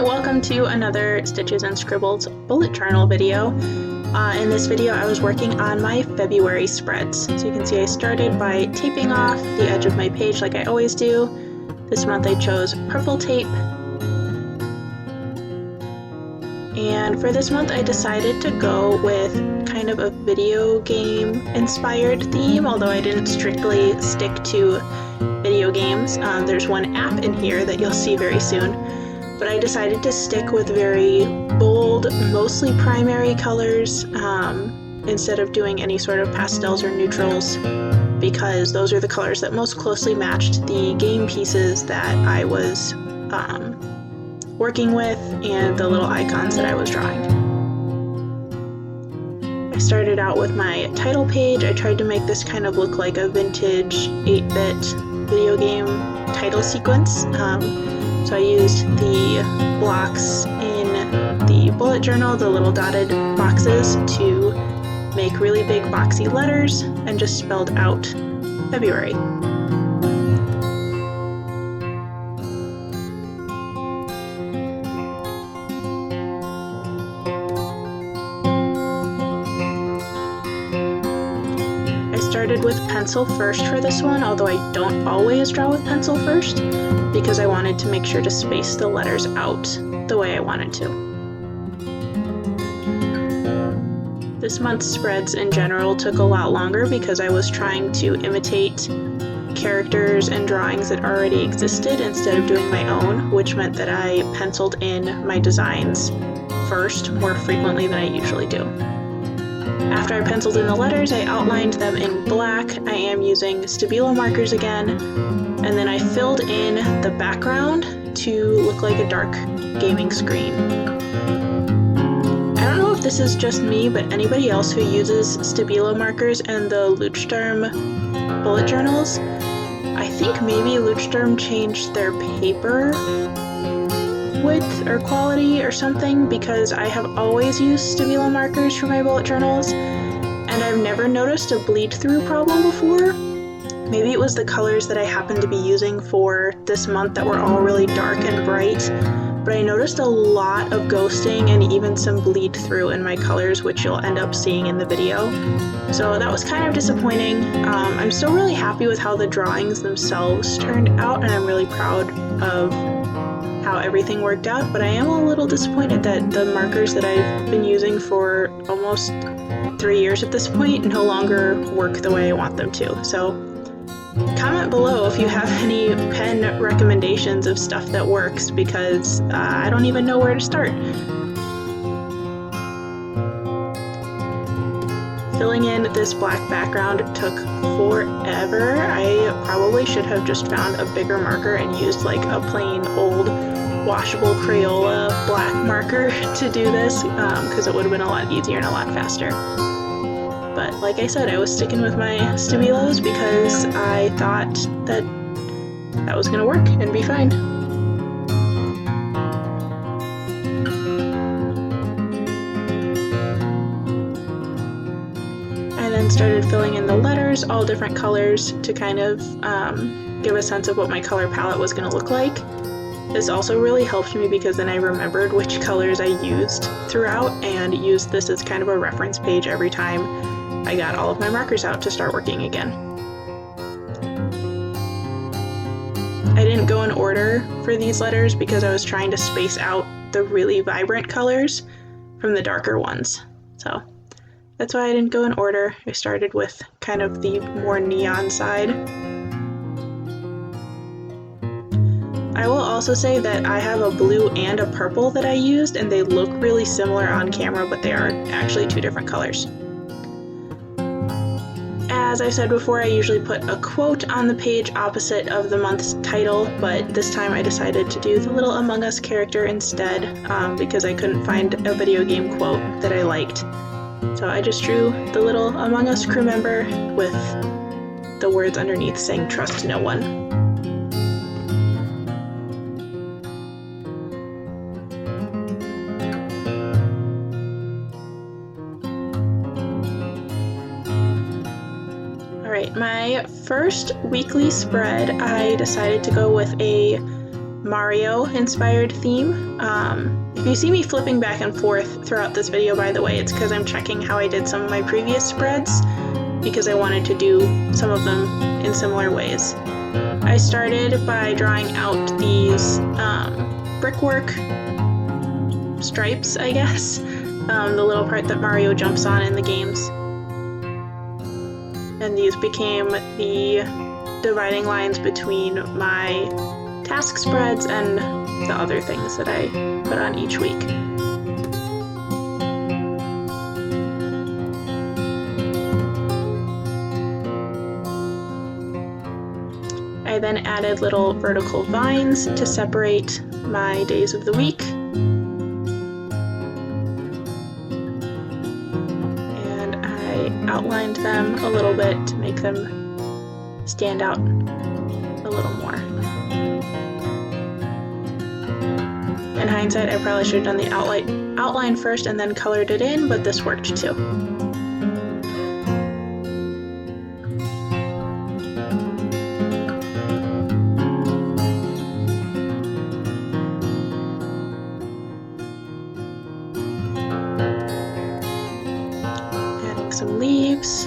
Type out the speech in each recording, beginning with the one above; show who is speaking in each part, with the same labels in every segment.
Speaker 1: welcome to another Stitches and Scribbles bullet journal video. In this video I was working on my February spreads. So you can see I started by taping off the edge of my page like I always do. This month I chose purple tape. And for this month I decided to go with kind of a video game inspired theme, although I didn't strictly stick to video games. There's one app in here that you'll see very soon. But I decided to stick with very bold, mostly primary colors instead of doing any sort of pastels or neutrals, because those are the colors that most closely matched the game pieces that I was working with and the little icons that I was drawing. I started out with my title page. I tried to make this kind of look like a vintage 8-bit video game title sequence. So I used the blocks in the bullet journal, the little dotted boxes, to make really big boxy letters and just spelled out February. I started with pencil first for this one, although I don't always draw with pencil first, because I wanted to make sure to space the letters out the way I wanted to. This month's spreads in general took a lot longer because I was trying to imitate characters and drawings that already existed instead of doing my own, which meant that I penciled in my designs first more frequently than I usually do. After I penciled in the letters, I outlined them in black. I am using Stabilo markers again, and then I filled in the background to look like a dark gaming screen. I don't know if this is just me, but anybody else who uses Stabilo markers and the Luchsturm bullet journals, I think maybe Luchsturm changed their paper width or quality or something, because I have always used Stabilo markers for my bullet journals and I've never noticed a bleed through problem before. Maybe it was the colors that I happened to be using for this month that were all really dark and bright, but I noticed a lot of ghosting and even some bleed through in my colors, which you'll end up seeing in the video. So that was kind of disappointing. I'm still really happy with how the drawings themselves turned out, and I'm really proud of how everything worked out, but I am a little disappointed that the markers that I've been using for almost 3 years at this point no longer work the way I want them to. So comment below if you have any pen recommendations of stuff that works, because I don't even know where to start. Filling in this black background took forever. I probably should have just found a bigger marker and used like a plain old washable Crayola black marker to do this, because it would have been a lot easier and a lot faster. But like I said, I was sticking with my Stabilos because I thought that that was going to work and be fine. I then started filling in the letters, all different colors, to kind of give a sense of what my color palette was going to look like. This also really helped me because then I remembered which colors I used throughout and used this as kind of a reference page every time I got all of my markers out to start working again. I didn't go in order for these letters because I was trying to space out the really vibrant colors from the darker ones. So that's why I didn't go in order. I started with kind of the more neon side. I will also say that I have a blue and a purple that I used, and they look really similar on camera, but they are actually two different colors. As I said before, I usually put a quote on the page opposite of the month's title, but this time I decided to do the little Among Us character instead, because I couldn't find a video game quote that I liked. So I just drew the little Among Us crew member with the words underneath saying "Trust no one." Alright, my first weekly spread, I decided to go with a Mario-inspired theme. If you see me flipping back and forth throughout this video, by the way, it's because I'm checking how I did some of my previous spreads, because I wanted to do some of them in similar ways. I started by drawing out these brickwork stripes, I guess, the little part that Mario jumps on in the games. And these became the dividing lines between my task spreads and the other things that I put on each week. I then added little vertical vines to separate my days of the week. And I outlined them a little bit to make them stand out a little more. In hindsight, I probably should have done the outline first and then colored it in, but this worked too. Adding some leaves.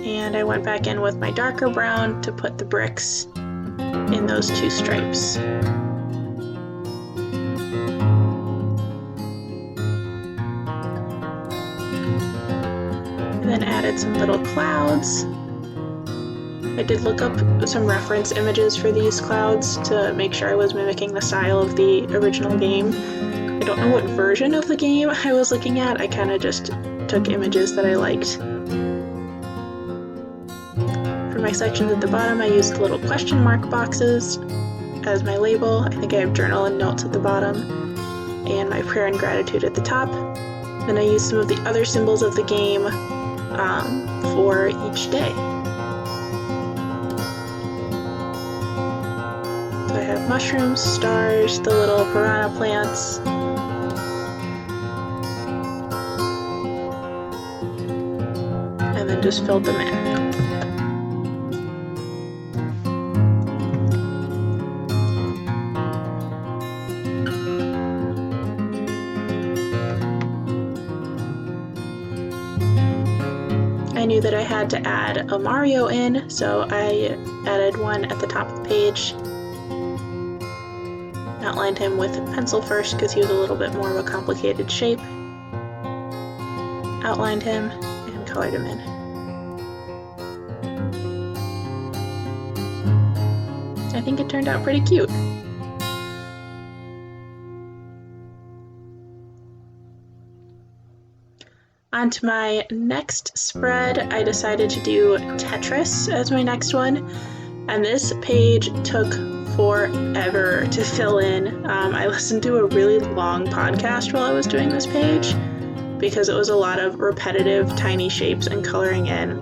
Speaker 1: And I went back in with my darker brown to put the bricks in those two stripes. And then added some little clouds. I did look up some reference images for these clouds to make sure I was mimicking the style of the original game. I don't know what version of the game I was looking at. I kind of just took images that I liked. For my sections at the bottom, I used little question mark boxes as my label. I think I have journal and notes at the bottom, and my prayer and gratitude at the top. Then I used some of the other symbols of the game for each day. So I have mushrooms, stars, the little piranha plants, and then just filled them in. I knew that I had to add a Mario in, so I added one at the top of the page. Outlined him with pencil first because he was a little bit more of a complicated shape. Outlined him and colored him in. I think it turned out pretty cute. On to my next spread, I decided to do Tetris as my next one, and this page took forever to fill in. I listened to a really long podcast while I was doing this page because it was a lot of repetitive tiny shapes and coloring in.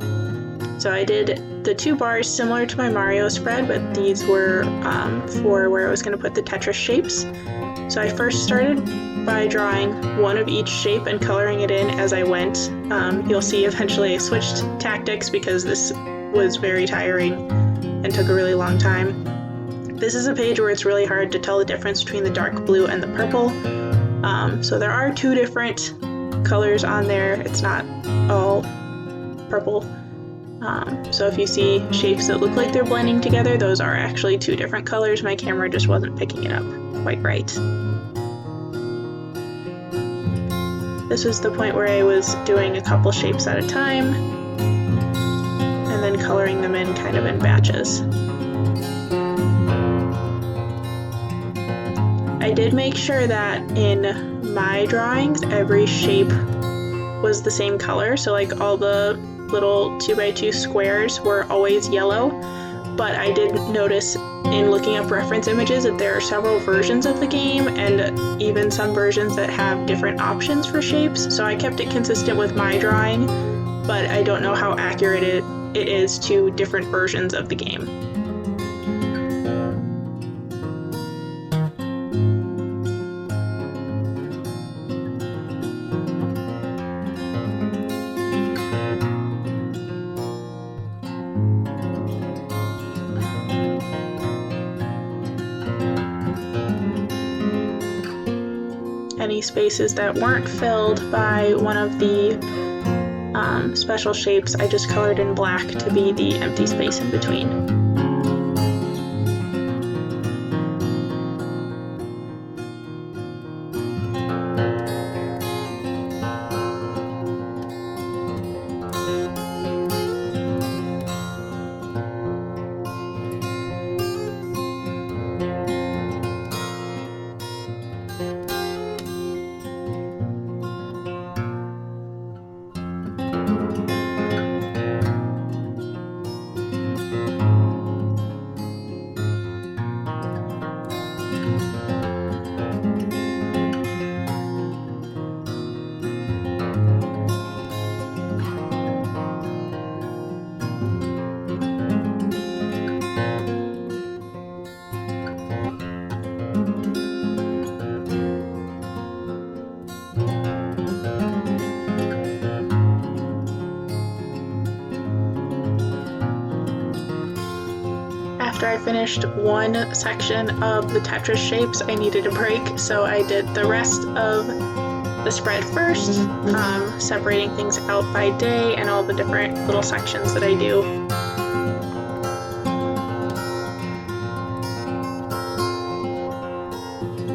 Speaker 1: So I did the two bars similar to my Mario spread, but these were for where I was going to put the Tetris shapes. So I first started by drawing one of each shape and coloring it in as I went. You'll see eventually I switched tactics because this was very tiring and took a really long time. This is a page where it's really hard to tell the difference between the dark blue and the purple. So there are two different colors on there. It's not all purple. So if you see shapes that look like they're blending together, those are actually two different colors. My camera just wasn't picking it up quite right. This was the point where I was doing a couple shapes at a time and then coloring them in kind of in batches. I did make sure that in my drawings every shape was the same color, so like all the little 2x2 squares were always yellow, but I did notice in looking up reference images that there are several versions of the game and even some versions that have different options for shapes, so I kept it consistent with my drawing, but I don't know how accurate it is to different versions of the game. any spaces that weren't filled by one of the special shapes, I just colored in black to be the empty space in between. After I finished one section of the Tetris shapes, I needed a break, so I did the rest of the spread first, separating things out by day and all the different little sections that I do.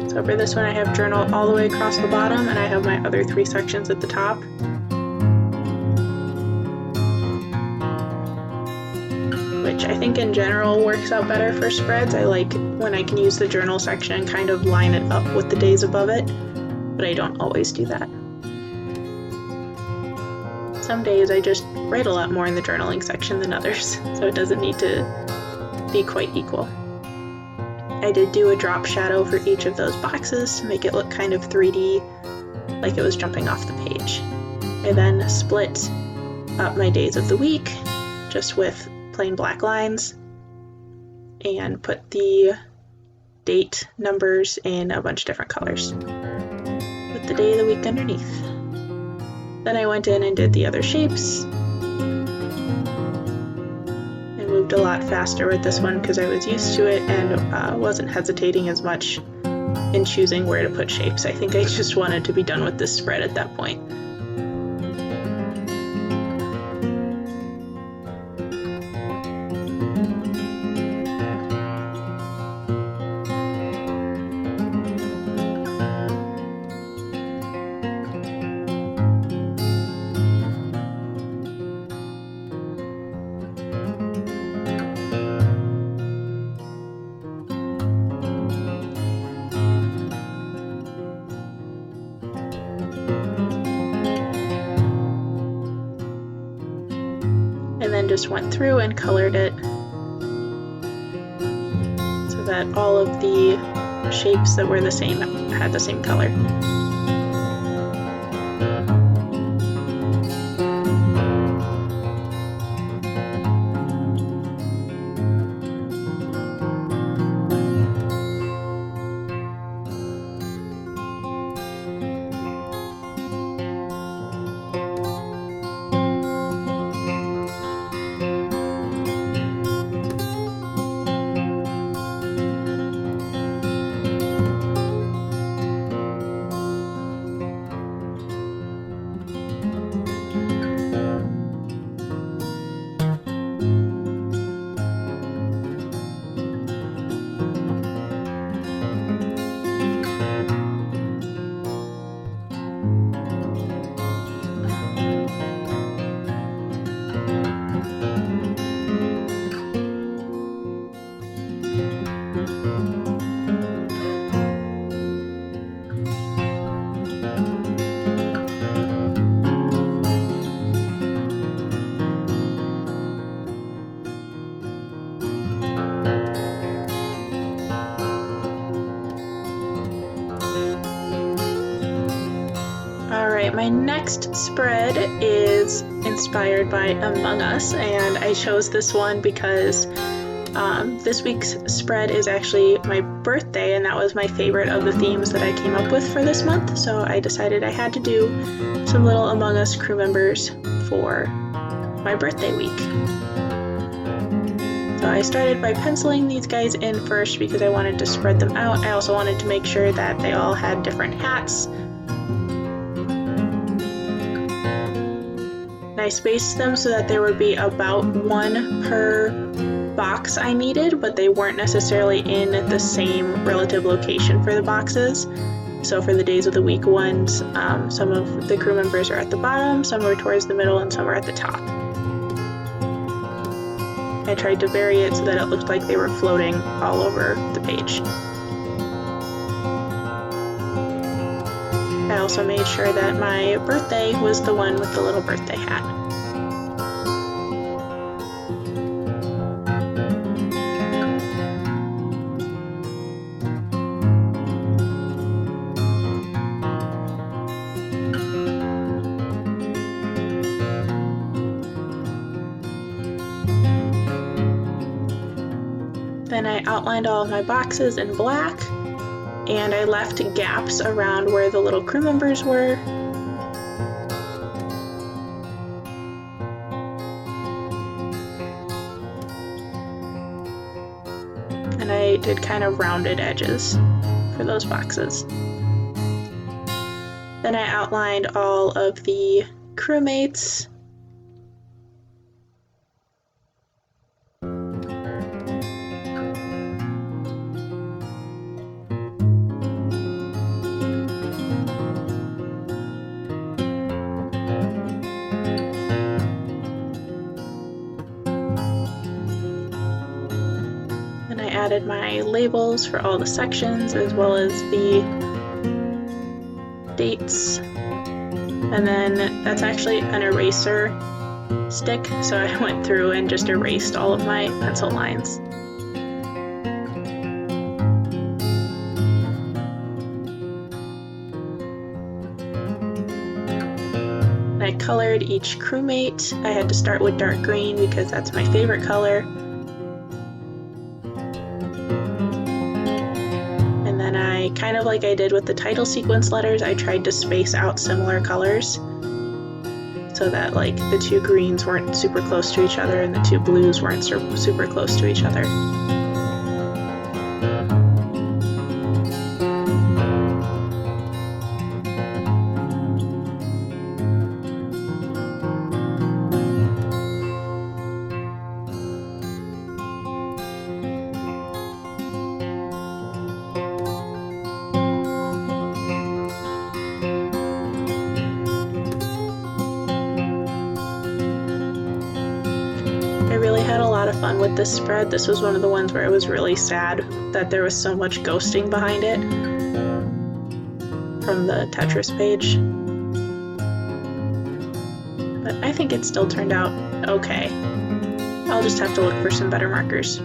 Speaker 1: So for this one, I have journal all the way across the bottom, and I have my other 3 sections at the top. Which I think in general works out better for spreads. I like when I can use the journal section and kind of line it up with the days above it, but I don't always do that. Some days I just write a lot more in the journaling section than others, so it doesn't need to be quite equal. I did do a drop shadow for each of those boxes to make it look kind of 3D, like it was jumping off the page. I then split up my days of the week, just with plain black lines, and put the date numbers in a bunch of different colors with the day of the week underneath. Then I went in and did the other shapes. I moved a lot faster with this one because I was used to it and wasn't hesitating as much in choosing where to put shapes. I think I just wanted to be done with this spread at that point. And then just went through and colored it so that all of the shapes that were the same had the same color. Alright, my next spread is inspired by Among Us, and I chose this one because this week's spread is actually my birthday, and that was my favorite of the themes that I came up with for this month, so I decided I had to do some little Among Us crew members for my birthday week. So I started by penciling these guys in first because I wanted to spread them out. I also wanted to make sure that they all had different hats I spaced them so that there would be about one per box I needed, but they weren't necessarily in the same relative location for the boxes. So for the days of the week ones, some of the crew members are at the bottom, some are towards the middle, and some are at the top. I tried to vary it so that it looked like they were floating all over the page. I also made sure that my birthday was the one with the little birthday hat. Then I outlined all of my boxes in black, and I left gaps around where the little crew members were. And I did kind of rounded edges for those boxes. Then I outlined all of the crewmates. Added my labels for all the sections as well as the dates, and then that's actually an eraser stick, so I went through and just erased all of my pencil lines. I colored each crewmate. I had to start with dark green because that's my favorite color. Kind of like I did with the title sequence letters, I tried to space out similar colors so that like the two greens weren't super close to each other and the two blues weren't super close to each other. Fun with this spread. This was one of the ones where I was really sad that there was so much ghosting behind it from the Tetris page. But I think it still turned out okay. I'll just have to look for some better markers.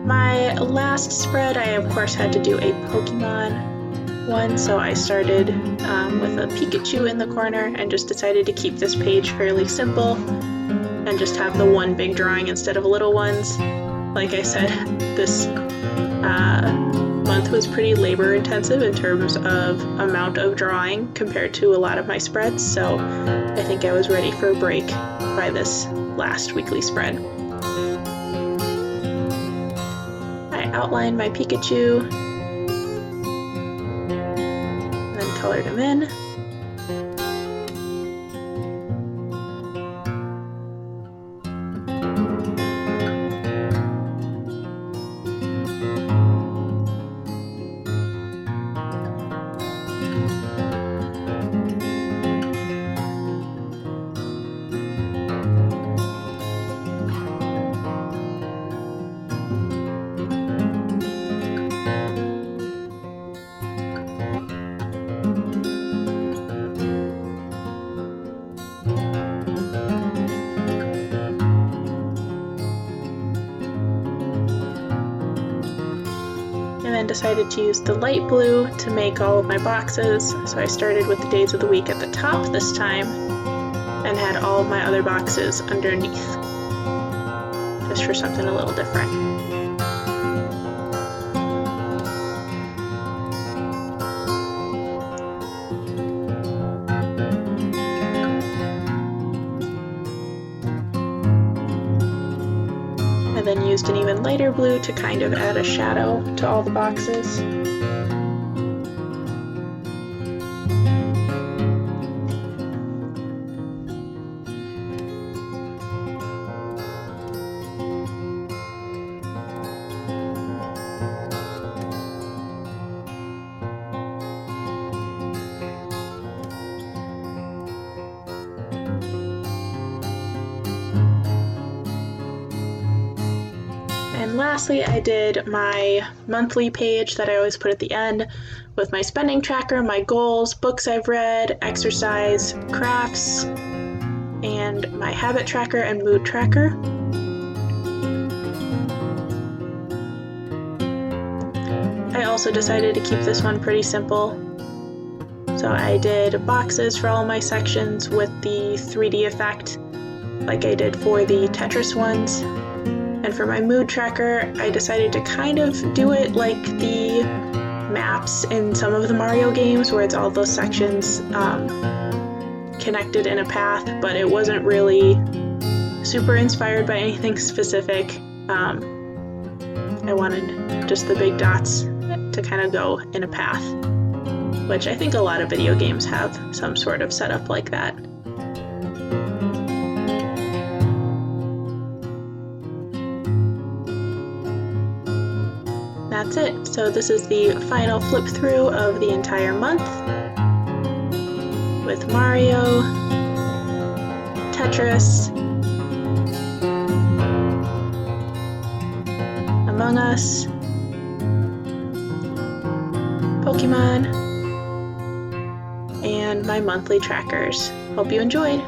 Speaker 1: My last spread, I of course had to do a Pokemon one, so I started with a Pikachu in the corner and just decided to keep this page fairly simple and just have the one big drawing instead of little ones. Like I said, this month was pretty labor intensive in terms of amount of drawing compared to a lot of my spreads, so I think I was ready for a break by this last weekly spread. I outlined my Pikachu and then colored him in. Decided to use the light blue to make all of my boxes, so I started with the days of the week at the top this time and had all of my other boxes underneath, just for something a little different. I then used an even lighter blue to kind of add a shadow to all the boxes. lastly, I did my monthly page that I always put at the end with my spending tracker, my goals, books I've read, exercise, crafts, and my habit tracker and mood tracker. I also decided to keep this one pretty simple. So I did boxes for all my sections with the 3D effect, like I did for the Tetris ones. And for my mood tracker, I decided to kind of do it like the maps in some of the Mario games, where it's all those sections connected in a path, but it wasn't really super inspired by anything specific. I wanted just the big dots to kind of go in a path, which I think a lot of video games have some sort of setup like that. That's it. So this is the final flip through of the entire month with Mario, Tetris, Among Us, Pokemon, and my monthly trackers. Hope you enjoyed!